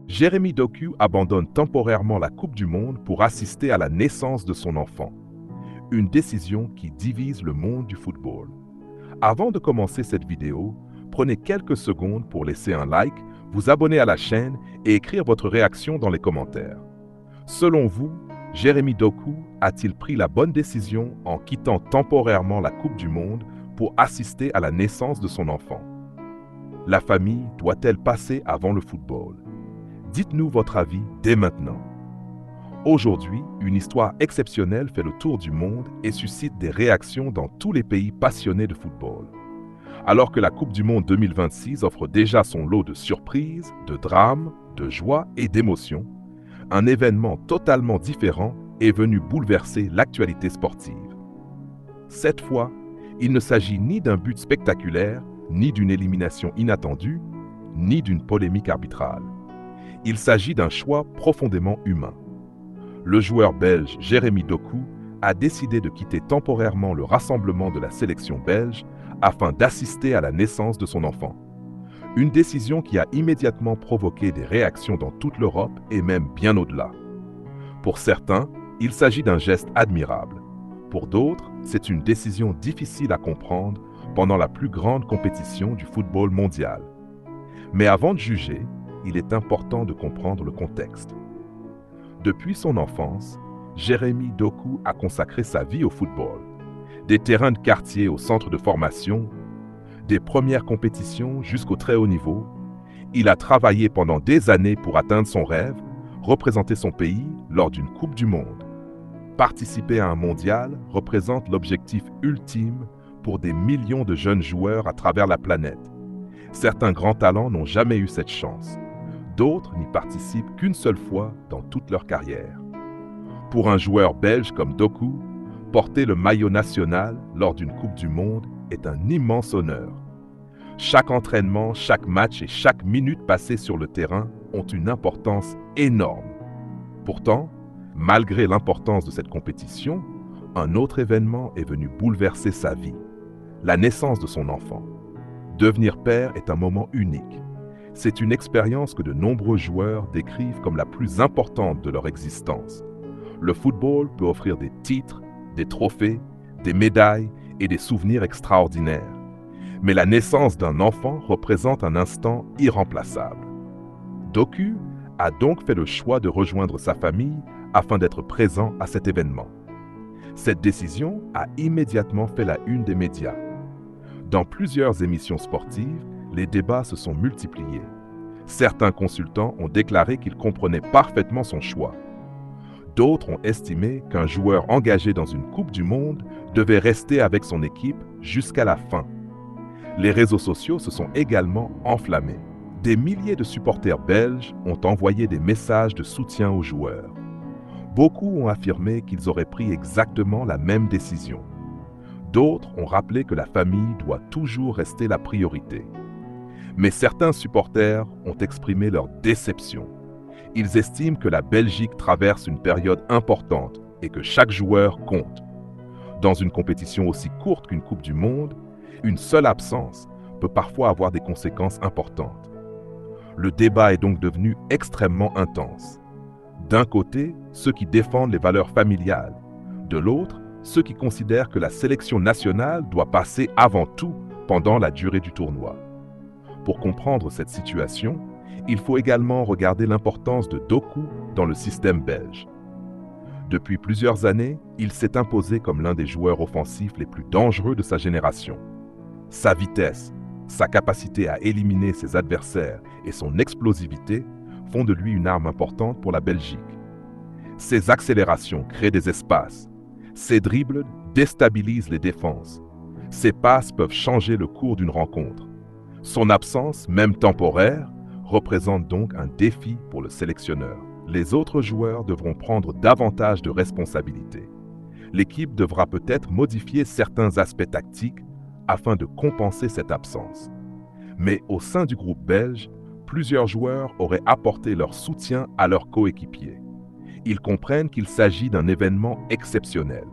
Jérémy Doku abandonne temporairement la Coupe du Monde pour assister à la naissance de son enfant. Une décision qui divise le monde du football. Avant de commencer cette vidéo, prenez quelques secondes pour laisser un like, vous abonner à la chaîne et écrire votre réaction dans les commentaires. Selon vous, Jérémy Doku a-t-il pris la bonne décision en quittant temporairement la Coupe du Monde pour assister à la naissance de son enfant? La famille doit-elle passer avant le football? Dites-nous votre avis dès maintenant. Aujourd'hui, une histoire exceptionnelle fait le tour du monde et suscite des réactions dans tous les pays passionnés de football. Alors que la Coupe du Monde 2026 offre déjà son lot de surprises, de drames, de joie et d'émotions, un événement totalement différent est venu bouleverser l'actualité sportive. Cette fois, il ne s'agit ni d'un but spectaculaire, ni d'une élimination inattendue, ni d'une polémique arbitrale. Il s'agit d'un choix profondément humain. Le joueur belge Jérémy Doku a décidé de quitter temporairement le rassemblement de la sélection belge afin d'assister à la naissance de son enfant. Une décision qui a immédiatement provoqué des réactions dans toute l'Europe et même bien au-delà. Pour certains, il s'agit d'un geste admirable. Pour d'autres, c'est une décision difficile à comprendre pendant la plus grande compétition du football mondial. Mais avant de juger, il est important de comprendre le contexte. Depuis son enfance, Jérémy Doku a consacré sa vie au football. Des terrains de quartier au centre de formation, des premières compétitions jusqu'au très haut niveau, il a travaillé pendant des années pour atteindre son rêve, représenter son pays lors d'une Coupe du Monde. Participer à un mondial représente l'objectif ultime pour des millions de jeunes joueurs à travers la planète. Certains grands talents n'ont jamais eu cette chance. D'autres n'y participent qu'une seule fois dans toute leur carrière. Pour un joueur belge comme Doku, porter le maillot national lors d'une Coupe du Monde est un immense honneur. Chaque entraînement, chaque match et chaque minute passée sur le terrain ont une importance énorme. Pourtant, malgré l'importance de cette compétition, un autre événement est venu bouleverser sa vie, la naissance de son enfant. Devenir père est un moment unique. C'est une expérience que de nombreux joueurs décrivent comme la plus importante de leur existence. Le football peut offrir des titres, des trophées, des médailles et des souvenirs extraordinaires. Mais la naissance d'un enfant représente un instant irremplaçable. Doku a donc fait le choix de rejoindre sa famille afin d'être présent à cet événement. Cette décision a immédiatement fait la une des médias. Dans plusieurs émissions sportives, les débats se sont multipliés. Certains consultants ont déclaré qu'ils comprenaient parfaitement son choix. D'autres ont estimé qu'un joueur engagé dans une Coupe du Monde devait rester avec son équipe jusqu'à la fin. Les réseaux sociaux se sont également enflammés. Des milliers de supporters belges ont envoyé des messages de soutien aux joueurs. Beaucoup ont affirmé qu'ils auraient pris exactement la même décision. D'autres ont rappelé que la famille doit toujours rester la priorité. Mais certains supporters ont exprimé leur déception. Ils estiment que la Belgique traverse une période importante et que chaque joueur compte. Dans une compétition aussi courte qu'une Coupe du Monde, une seule absence peut parfois avoir des conséquences importantes. Le débat est donc devenu extrêmement intense. D'un côté, ceux qui défendent les valeurs familiales. De l'autre, ceux qui considèrent que la sélection nationale doit passer avant tout pendant la durée du tournoi. Pour comprendre cette situation, il faut également regarder l'importance de Doku dans le système belge. Depuis plusieurs années, il s'est imposé comme l'un des joueurs offensifs les plus dangereux de sa génération. Sa vitesse, sa capacité à éliminer ses adversaires et son explosivité font de lui une arme importante pour la Belgique. Ses accélérations créent des espaces. Ses dribbles déstabilisent les défenses. Ses passes peuvent changer le cours d'une rencontre. Son absence, même temporaire, représente donc un défi pour le sélectionneur. Les autres joueurs devront prendre davantage de responsabilités. L'équipe devra peut-être modifier certains aspects tactiques afin de compenser cette absence. Mais au sein du groupe belge, plusieurs joueurs auraient apporté leur soutien à leurs coéquipiers. Ils comprennent qu'il s'agit d'un événement exceptionnel.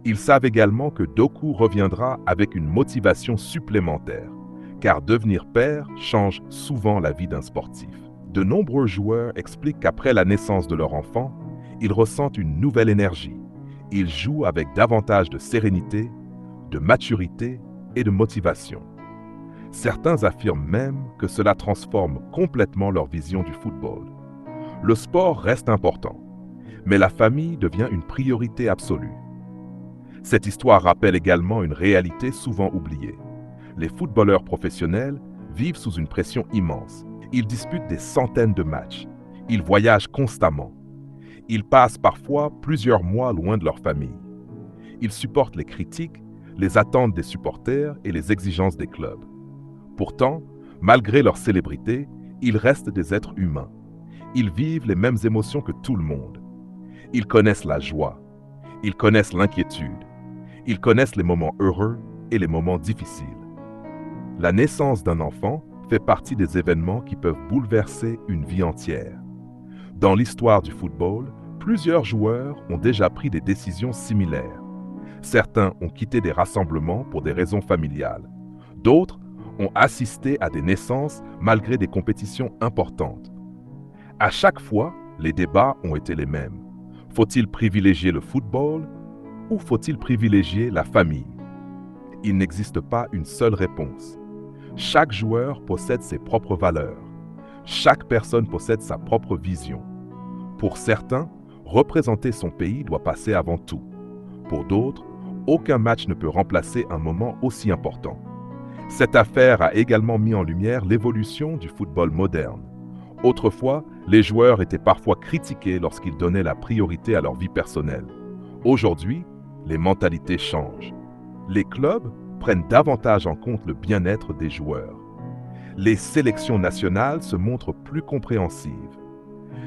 Ils savent également que Doku reviendra avec une motivation supplémentaire, car devenir père change souvent la vie d'un sportif. De nombreux joueurs expliquent qu'après la naissance de leur enfant, ils ressentent une nouvelle énergie. Ils jouent avec davantage de sérénité, de maturité et de motivation. Certains affirment même que cela transforme complètement leur vision du football. Le sport reste important, mais la famille devient une priorité absolue. Cette histoire rappelle également une réalité souvent oubliée. Les footballeurs professionnels vivent sous une pression immense. Ils disputent des centaines de matchs. Ils voyagent constamment. Ils passent parfois plusieurs mois loin de leur famille. Ils supportent les critiques, les attentes des supporters et les exigences des clubs. Pourtant, malgré leur célébrité, ils restent des êtres humains. Ils vivent les mêmes émotions que tout le monde. Ils connaissent la joie. Ils connaissent l'inquiétude. Ils connaissent les moments heureux et les moments difficiles. La naissance d'un enfant fait partie des événements qui peuvent bouleverser une vie entière. Dans l'histoire du football, plusieurs joueurs ont déjà pris des décisions similaires. Certains ont quitté des rassemblements pour des raisons familiales. D'autres ont assisté à des naissances malgré des compétitions importantes. À chaque fois, les débats ont été les mêmes. Faut-il privilégier le football ou faut-il privilégier la famille? Il n'existe pas une seule réponse. Chaque joueur possède ses propres valeurs. Chaque personne possède sa propre vision. Pour certains, représenter son pays doit passer avant tout. Pour d'autres, aucun match ne peut remplacer un moment aussi important. Cette affaire a également mis en lumière l'évolution du football moderne. Autrefois, les joueurs étaient parfois critiqués lorsqu'ils donnaient la priorité à leur vie personnelle. Aujourd'hui, les mentalités changent. Les clubs prennent davantage en compte le bien-être des joueurs. Les sélections nationales se montrent plus compréhensives.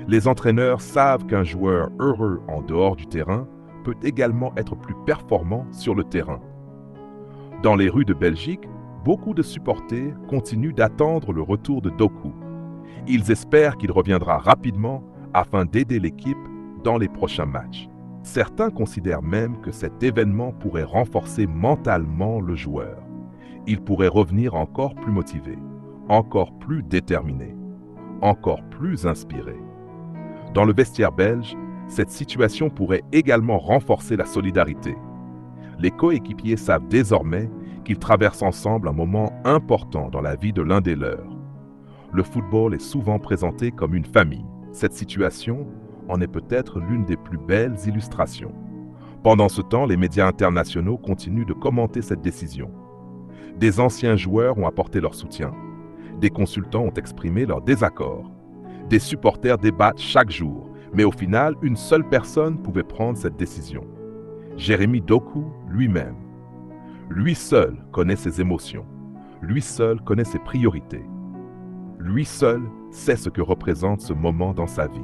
Les entraîneurs savent qu'un joueur heureux en dehors du terrain peut également être plus performant sur le terrain. Dans les rues de Belgique, beaucoup de supporters continuent d'attendre le retour de Doku. Ils espèrent qu'il reviendra rapidement afin d'aider l'équipe dans les prochains matchs. Certains considèrent même que cet événement pourrait renforcer mentalement le joueur. Il pourrait revenir encore plus motivé, encore plus déterminé, encore plus inspiré. Dans le vestiaire belge, cette situation pourrait également renforcer la solidarité. Les coéquipiers savent désormais qu'ils traversent ensemble un moment important dans la vie de l'un des leurs. Le football est souvent présenté comme une famille. Cette situation en est peut-être l'une des plus belles illustrations. Pendant ce temps, les médias internationaux continuent de commenter cette décision. Des anciens joueurs ont apporté leur soutien. Des consultants ont exprimé leur désaccord. Des supporters débattent chaque jour, mais au final, une seule personne pouvait prendre cette décision. Jérémy Doku lui-même. Lui seul connaît ses émotions. Lui seul connaît ses priorités. Lui seul sait ce que représente ce moment dans sa vie.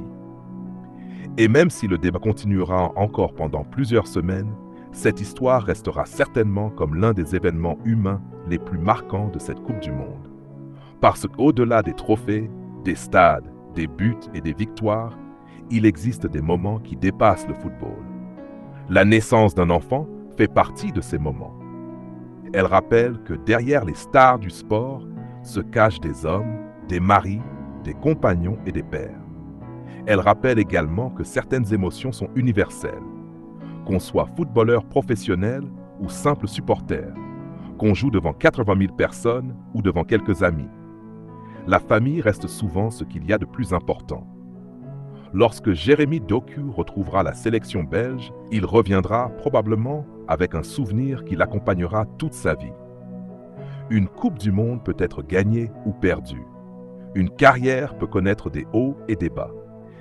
Et même si le débat continuera encore pendant plusieurs semaines, cette histoire restera certainement comme l'un des événements humains les plus marquants de cette Coupe du Monde. Parce qu'au-delà des trophées, des stades, des buts et des victoires, il existe des moments qui dépassent le football. La naissance d'un enfant fait partie de ces moments. Elle rappelle que derrière les stars du sport se cachent des hommes, des maris, des compagnons et des pères. Elle rappelle également que certaines émotions sont universelles. Qu'on soit footballeur professionnel ou simple supporter, qu'on joue devant 80 000 personnes ou devant quelques amis. La famille reste souvent ce qu'il y a de plus important. Lorsque Jérémy Doku retrouvera la sélection belge, il reviendra probablement avec un souvenir qui l'accompagnera toute sa vie. Une Coupe du Monde peut être gagnée ou perdue. Une carrière peut connaître des hauts et des bas.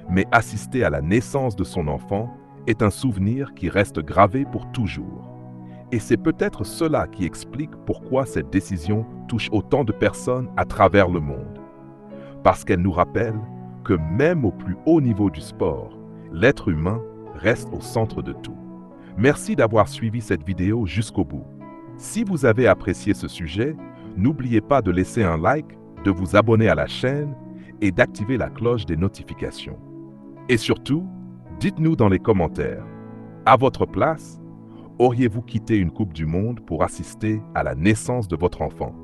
Mais assister à la naissance de son enfant est un souvenir qui reste gravé pour toujours. Et c'est peut-être cela qui explique pourquoi cette décision touche autant de personnes à travers le monde. Parce qu'elle nous rappelle que même au plus haut niveau du sport, l'être humain reste au centre de tout. Merci d'avoir suivi cette vidéo jusqu'au bout. Si vous avez apprécié ce sujet, n'oubliez pas de laisser un like, de vous abonner à la chaîne et d'activer la cloche des notifications. Et surtout, dites-nous dans les commentaires, à votre place, auriez-vous quitté une Coupe du Monde pour assister à la naissance de votre enfant?